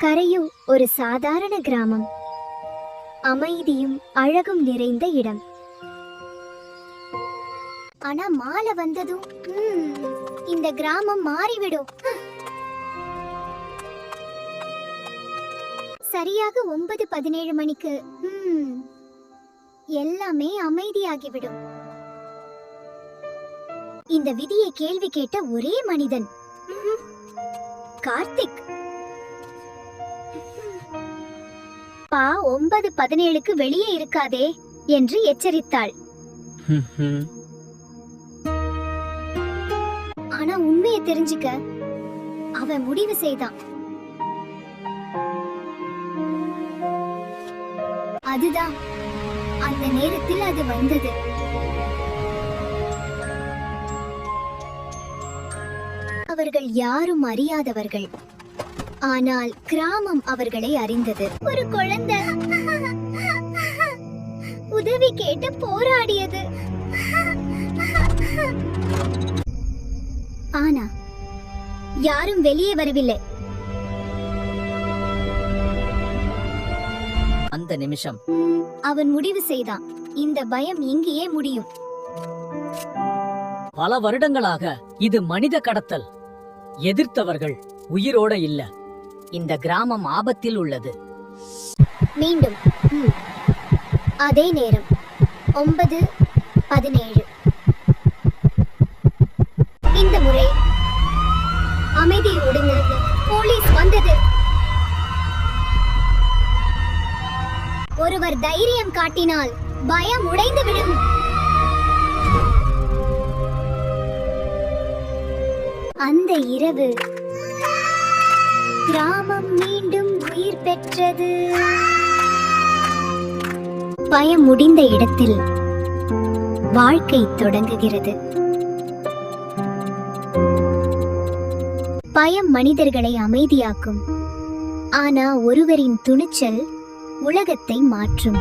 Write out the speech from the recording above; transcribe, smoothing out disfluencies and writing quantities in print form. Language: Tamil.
கரையோ ஒரு சாதாரண கிராமம், அமைதியும் அழகும் நிறைந்த இடம். ஆனா மாலை வந்ததும் இந்த கிராமம் மாறிவிடும். சரியாக 9:17 மணிக்கு எல்லாமே அமைதியாகிவிடும். இந்த விதியை கேள்வி கேட்ட ஒரே மனிதன் கார்த்திக். 9:17க்கு வெளியே இருக்காதே என்று எச்சரித்தாள். ஆனா உண்மையை தெரிஞ்சுக்க அவன் முடிவு செய்தான். அதுதான் அந்த நேரத்தில் அது வந்தது. அவர்கள் யாரும் அறியாதவர்கள், ஆனால் கிராமம் அவர்களை அறிந்தது. ஒரு குழந்தை உதவி கேட்டு போராடியது. ஆனா யாரும் வெளியே வரவில்லை. அந்த நிமிஷம் அவன் முடிவு செய்தான், இந்த பயம் இங்கேயே முடியும். பல வருடங்களாக இது மனித கடத்தல். எதிர்த்தவர்கள் உயிரோட இல்ல. இந்த கிராமம் ஆபத்தில் உள்ளது. மீண்டும் அதே நேரம் 9:17. இந்த முறை அமைதியோடு போலீஸ் வந்தது. ஒருவர் தைரியம் காட்டினால் பயம் உடைந்துவிடும். அந்த இரவு கிராமம் மீண்டும் உயிர் பெற்றது. பயம் முடிந்த இடத்தில் வாழ்க்கை தொடங்குகிறது. பயம் மனிதர்களை அமைதியாக்கும், ஆனா ஒருவரின் துணிச்சல் உலகத்தை மாற்றும்.